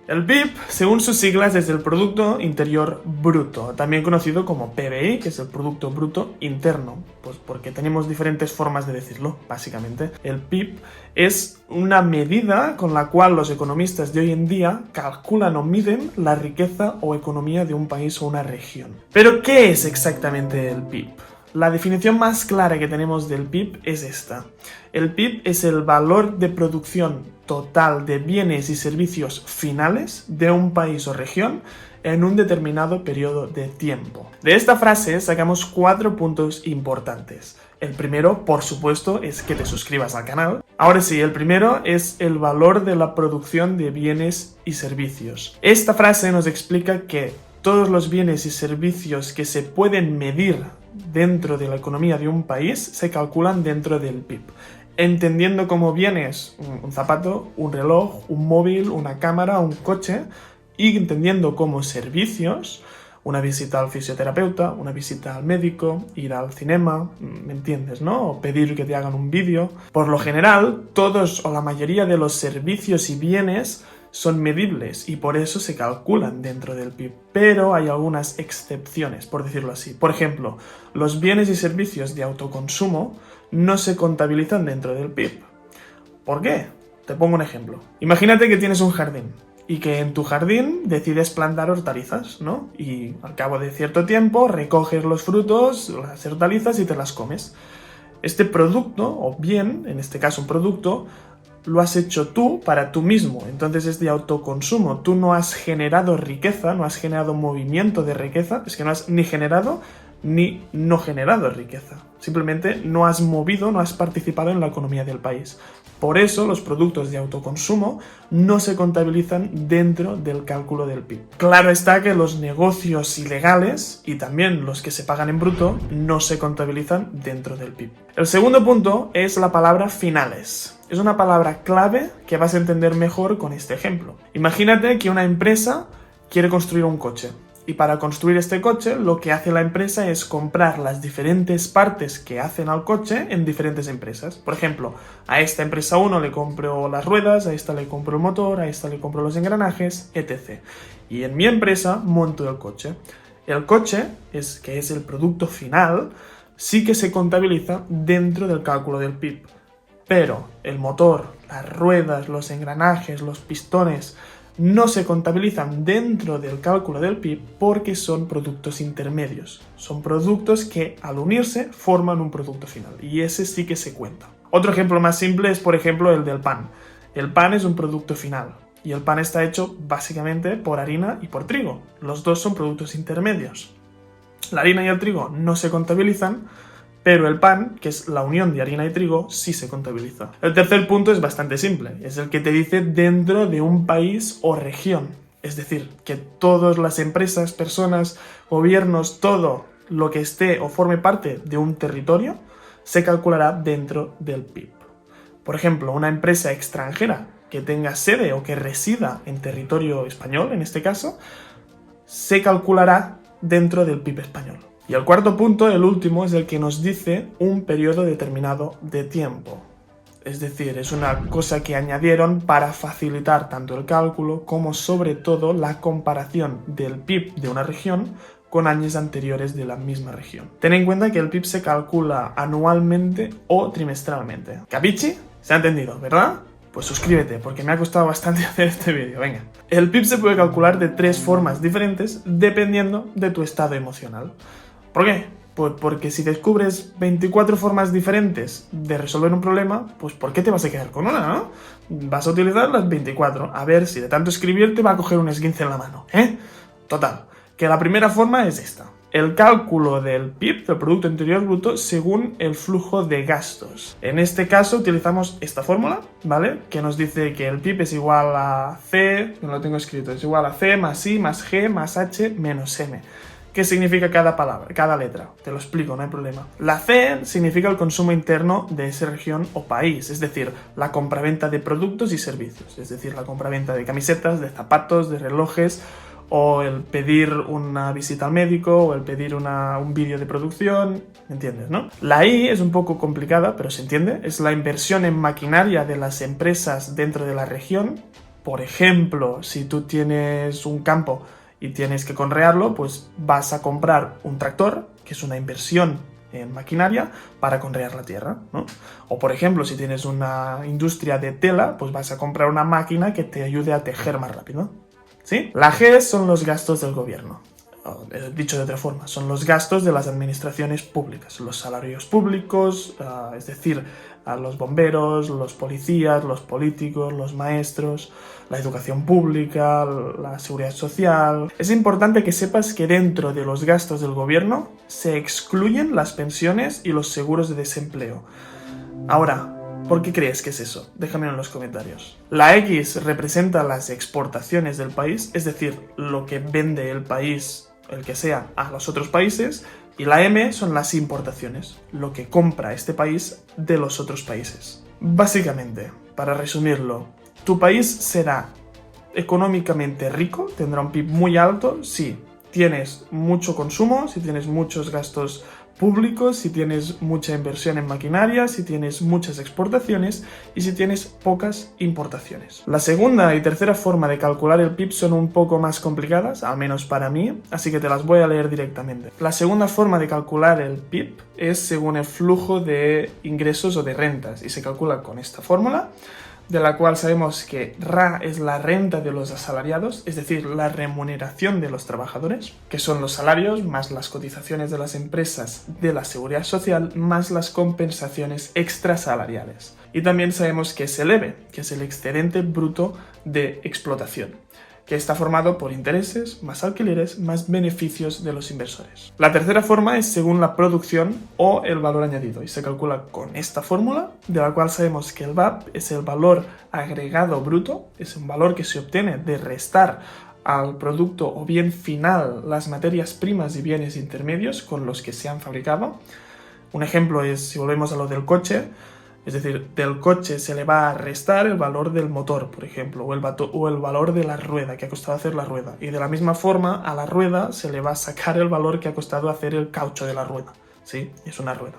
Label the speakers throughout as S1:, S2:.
S1: El PIB, según sus siglas, es el Producto Interior Bruto, también conocido como PBI, que es el Producto Bruto Interno, pues porque tenemos diferentes formas de decirlo, básicamente. El PIB es una medida con la cual los economistas de hoy en día calculan o miden la riqueza o economía de un país o una región. Pero, ¿qué es exactamente el PIB? La definición más clara que tenemos del PIB es esta. El PIB es el valor de producción total de bienes y servicios finales de un país o región en un determinado periodo de tiempo. De esta frase sacamos 4 puntos importantes. El primero, por supuesto, es que te suscribas al canal. Ahora sí, el primero es el valor de la producción de bienes y servicios. Esta frase nos explica que todos los bienes y servicios que se pueden medir dentro de la economía de un país se calculan dentro del PIB. Entendiendo como bienes un zapato, un reloj, un móvil, una cámara, un coche, y entendiendo como servicios una visita al fisioterapeuta, una visita al médico, ir al cinema, ¿me entiendes, no? O pedir que te hagan un vídeo. Por lo general, todos o la mayoría de los servicios y bienes son medibles y por eso se calculan dentro del PIB, pero hay algunas excepciones, por decirlo así. Por ejemplo, los bienes y servicios de autoconsumo no se contabilizan dentro del PIB. ¿Por qué? Te pongo un ejemplo. Imagínate que tienes un jardín y que en tu jardín decides plantar hortalizas, ¿no? Y al cabo de cierto tiempo recoges los frutos, las hortalizas y te las comes. Este producto, o bien, en este caso un producto, lo has hecho tú para tú mismo, entonces es de autoconsumo. Tú no has generado riqueza, no has generado movimiento de riqueza, es que no has ni generado ni no generado riqueza. Simplemente no has movido, no has participado en la economía del país. Por eso los productos de autoconsumo no se contabilizan dentro del cálculo del PIB. Claro está que los negocios ilegales y también los que se pagan en bruto no se contabilizan dentro del PIB. El segundo punto es la palabra finales. Es una palabra clave que vas a entender mejor con este ejemplo. Imagínate que una empresa quiere construir un coche. Y para construir este coche, lo que hace la empresa es comprar las diferentes partes que hacen al coche en diferentes empresas. Por ejemplo, a esta empresa 1 le compro las ruedas, a esta le compro el motor, a esta le compro los engranajes, etc. Y en mi empresa monto el coche. El coche, que es el producto final, sí que se contabiliza dentro del cálculo del PIB. Pero el motor, las ruedas, los engranajes, los pistones no se contabilizan dentro del cálculo del PIB porque son productos intermedios. Son productos que al unirse forman un producto final y ese sí que se cuenta. Otro ejemplo más simple es, por ejemplo, el del pan. El pan es un producto final y el pan está hecho básicamente por harina y por trigo. Los dos son productos intermedios. La harina y el trigo no se contabilizan, pero el pan, que es la unión de harina y trigo, sí se contabiliza. El tercer punto es bastante simple, es el que te dice dentro de un país o región. Es decir, que todas las empresas, personas, gobiernos, todo lo que esté o forme parte de un territorio, se calculará dentro del PIB. Por ejemplo, una empresa extranjera que tenga sede o que resida en territorio español, en este caso, se calculará dentro del PIB español. Y el cuarto punto, el último, es el que nos dice un periodo determinado de tiempo. Es decir, es una cosa que añadieron para facilitar tanto el cálculo como sobre todo la comparación del PIB de una región con años anteriores de la misma región. Ten en cuenta que el PIB se calcula anualmente o trimestralmente. ¿Capichi? ¿Se ha entendido, verdad? Pues suscríbete, porque me ha costado bastante hacer este vídeo, venga. El PIB se puede calcular de 3 formas diferentes dependiendo de tu estado emocional. ¿Por qué? Pues porque si descubres 24 formas diferentes de resolver un problema, pues ¿por qué te vas a quedar con una, no? Vas a utilizar las 24, a ver si de tanto escribir te va a coger un esguince en la mano, ¿eh? Total, que la primera forma es esta. El cálculo del PIB, del Producto Interior Bruto, según el flujo de gastos. En este caso utilizamos esta fórmula, ¿vale? Que nos dice que el PIB es igual a C, no lo tengo escrito, es igual a C más I más G más H menos M. ¿Qué significa cada palabra, cada letra? Te lo explico, no hay problema. La C significa el consumo interno de esa región o país, es decir, la compraventa de productos y servicios, es decir, la compraventa de camisetas, de zapatos, de relojes, o el pedir una visita al médico, o el pedir un vídeo de producción, ¿me entiendes, no? La I es un poco complicada, pero se entiende, es la inversión en maquinaria de las empresas dentro de la región. Por ejemplo, si tú tienes un campo y tienes que conrearlo, pues vas a comprar un tractor, que es una inversión en maquinaria para conrear la tierra, ¿no? O por ejemplo, si tienes una industria de tela, pues vas a comprar una máquina que te ayude a tejer más rápido, ¿sí? La G son los gastos del gobierno. Dicho de otra forma, son los gastos de las administraciones públicas, los salarios públicos, es decir, a los bomberos, los policías, los políticos, los maestros, la educación pública, la seguridad social. Es importante que sepas que dentro de los gastos del gobierno se excluyen las pensiones y los seguros de desempleo. Ahora, ¿por qué crees que es eso? Déjamelo en los comentarios. La X representa las exportaciones del país, es decir, lo que vende el país, el que sea, a los otros países, y la M son las importaciones, lo que compra este país de los otros países. Básicamente, para resumirlo, tu país será económicamente rico, tendrá un PIB muy alto si tienes mucho consumo, si tienes muchos gastos públicos, si tienes mucha inversión en maquinaria, si tienes muchas exportaciones y si tienes pocas importaciones. La segunda y tercera forma de calcular el PIB son un poco más complicadas, al menos para mí, así que te las voy a leer directamente. La segunda forma de calcular el PIB es según el flujo de ingresos o de rentas y se calcula con esta fórmula, de la cual sabemos que RA es la renta de los asalariados, es decir, la remuneración de los trabajadores, que son los salarios más las cotizaciones de las empresas de la seguridad social más las compensaciones extrasalariales. Y también sabemos que es el EBE, que es el excedente bruto de explotación, que está formado por intereses, más alquileres, más beneficios de los inversores. La tercera forma es según la producción o el valor añadido y se calcula con esta fórmula, de la cual sabemos que el VAP es el valor agregado bruto, es un valor que se obtiene de restar al producto o bien final las materias primas y bienes intermedios con los que se han fabricado. Un ejemplo es, si volvemos a lo del coche, es decir, del coche se le va a restar el valor del motor, por ejemplo, o el valor de la rueda, que ha costado hacer la rueda. Y de la misma forma, a la rueda se le va a sacar el valor que ha costado hacer el caucho de la rueda. ¿Sí? Es una rueda.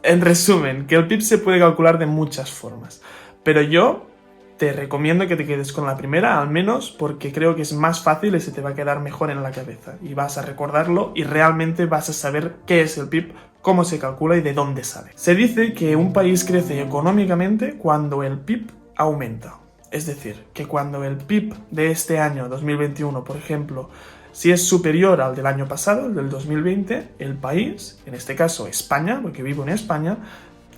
S1: En resumen, que el PIB se puede calcular de muchas formas, pero yo te recomiendo que te quedes con la primera, al menos porque creo que es más fácil y se te va a quedar mejor en la cabeza. Y vas a recordarlo y realmente vas a saber qué es el PIB, cómo se calcula y de dónde sale. Se dice que un país crece económicamente cuando el PIB aumenta. Es decir, que cuando el PIB de este año 2021, por ejemplo, si es superior al del año pasado, el del 2020, el país, en este caso España, porque vivo en España,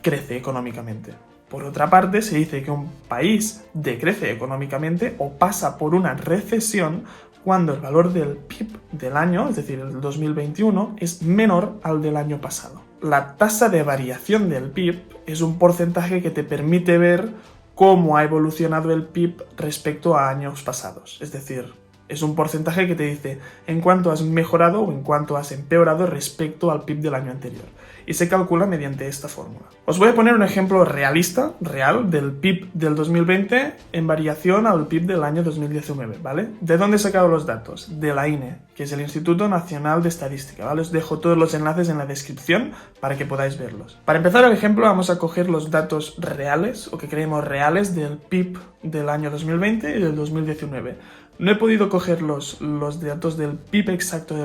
S1: crece económicamente. Por otra parte, se dice que un país decrece económicamente o pasa por una recesión cuando el valor del PIB del año, es decir, el 2021, es menor al del año pasado. La tasa de variación del PIB es un porcentaje que te permite ver cómo ha evolucionado el PIB respecto a años pasados. Es decir, es un porcentaje que te dice en cuánto has mejorado o en cuánto has empeorado respecto al PIB del año anterior. Y se calcula mediante esta fórmula. Os voy a poner un ejemplo realista, real, del PIB del 2020 en variación al PIB del año 2019, ¿vale? ¿De dónde he sacado los datos? De la INE, que es el Instituto Nacional de Estadística, ¿vale? Os dejo todos los enlaces en la descripción para que podáis verlos. Para empezar el ejemplo vamos a coger los datos reales, o que creemos reales, del PIB del año 2020 y del 2019. No he podido coger los datos del PIB exacto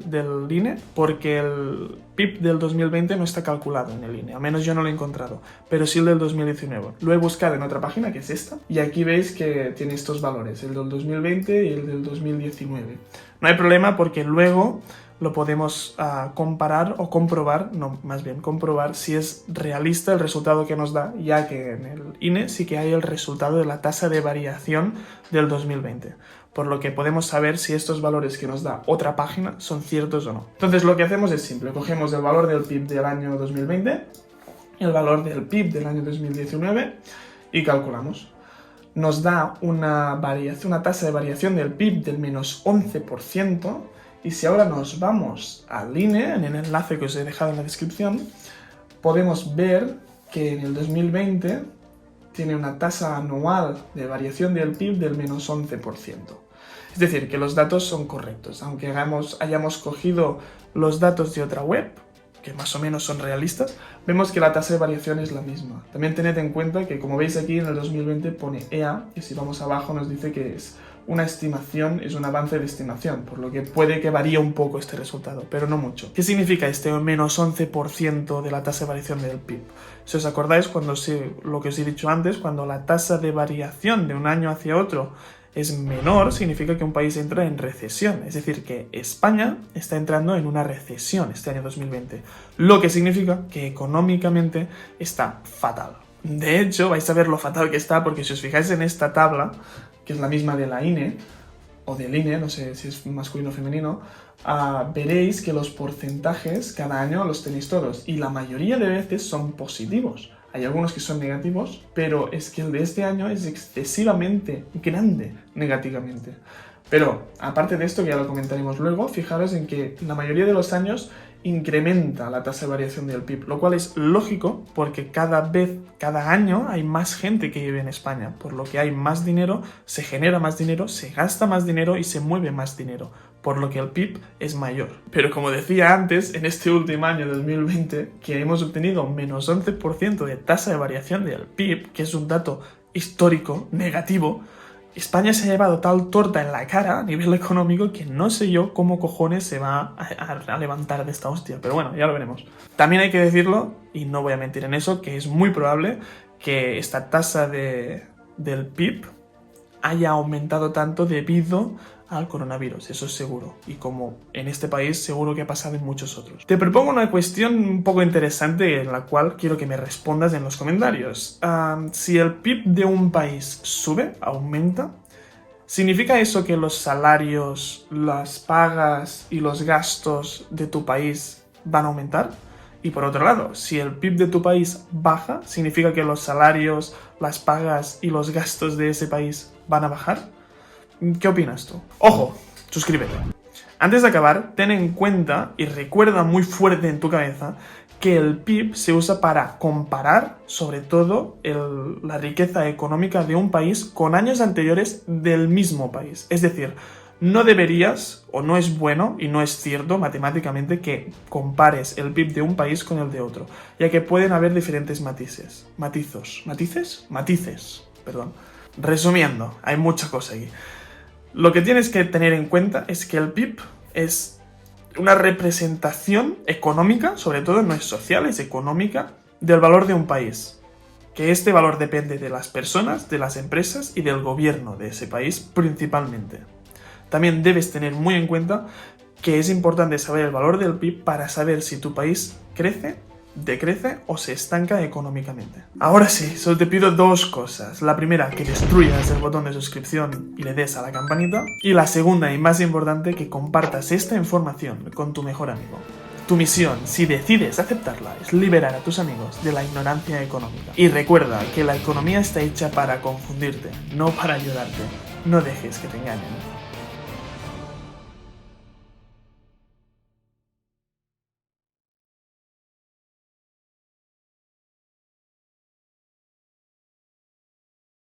S1: del INE porque el PIB del 2020 no está calculado en el INE, al menos yo no lo he encontrado, pero sí el del 2019. Lo he buscado en otra página, que es esta, y aquí veis que tiene estos valores, el del 2020 y el del 2019. No hay problema porque luego lo podemos comparar o comprobar, no, más bien comprobar si es realista el resultado que nos da, ya que en el INE sí que hay el resultado de la tasa de variación del 2020. Por lo que podemos saber si estos valores que nos da otra página son ciertos o no. Entonces lo que hacemos es simple, cogemos el valor del PIB del año 2020, el valor del PIB del año 2019 y calculamos. Nos da una tasa de variación del PIB del menos 11%, y si ahora nos vamos al INE, en el enlace que os he dejado en la descripción, podemos ver que en el 2020 tiene una tasa anual de variación del PIB del menos 11%. Es decir, que los datos son correctos. Aunque hayamos cogido los datos de otra web, que más o menos son realistas, vemos que la tasa de variación es la misma. También tened en cuenta que, como veis aquí, en el 2020 pone EA, y si vamos abajo nos dice que es una estimación, es un avance de estimación, por lo que puede que varíe un poco este resultado, pero no mucho. ¿Qué significa este menos 11% de la tasa de variación del PIB? Si os acordáis, lo que os he dicho antes, cuando la tasa de variación de un año hacia otro es menor, significa que un país entra en recesión. Es decir, que España está entrando en una recesión este año 2020. Lo que significa que económicamente está fatal. De hecho, vais a ver lo fatal que está, porque si os fijáis en esta tabla, que es la misma de la INE, o del INE, no sé si es masculino o femenino, veréis que los porcentajes cada año los tenéis todos, y la mayoría de veces son positivos. Hay algunos que son negativos, pero es que el de este año es excesivamente grande negativamente. Pero, aparte de esto, que ya lo comentaremos luego, fijaros en que la mayoría de los años incrementa la tasa de variación del PIB, lo cual es lógico porque cada año hay más gente que vive en España, por lo que hay más dinero, se genera más dinero, se gasta más dinero y se mueve más dinero, por lo que el PIB es mayor. Pero como decía antes, en este último año 2020, que hemos obtenido menos 11% de tasa de variación del PIB, que es un dato histórico negativo, España se ha llevado tal torta en la cara a nivel económico que no sé yo cómo cojones se va a levantar de esta hostia. Pero bueno, ya lo veremos. También hay que decirlo, y no voy a mentir en eso, que es muy probable que esta tasa del PIB haya aumentado tanto debido al coronavirus, eso es seguro. Y como en este país, seguro que ha pasado en muchos otros. Te propongo una cuestión un poco interesante en la cual quiero que me respondas en los comentarios. Si el PIB de un país sube, aumenta, ¿significa eso que los salarios, las pagas y los gastos de tu país van a aumentar? Y por otro lado, si el PIB de tu país baja, ¿significa que los salarios, las pagas y los gastos de ese país van a bajar? ¿Qué opinas tú? ¡Ojo! Suscríbete. Antes de acabar, ten en cuenta y recuerda muy fuerte en tu cabeza que el PIB se usa para comparar, sobre todo, la riqueza económica de un país con años anteriores del mismo país. Es decir, no deberías, o no es bueno, y no es cierto matemáticamente, que compares el PIB de un país con el de otro, ya que pueden haber diferentes matices. Perdón. Resumiendo, hay mucha cosa aquí. Lo que tienes que tener en cuenta es que el PIB es una representación económica, sobre todo no es social, es económica, del valor de un país. Que este valor depende de las personas, de las empresas y del gobierno de ese país principalmente. También debes tener muy en cuenta que es importante saber el valor del PIB para saber si tu país crece, decrece o se estanca económicamente. Ahora sí, solo te pido dos cosas. La primera, que destruyas el botón de suscripción y le des a la campanita. Y la segunda y más importante, que compartas esta información con tu mejor amigo. Tu misión, si decides aceptarla, es liberar a tus amigos de la ignorancia económica. Y recuerda que la economía está hecha para confundirte, no para ayudarte. No dejes que te engañen.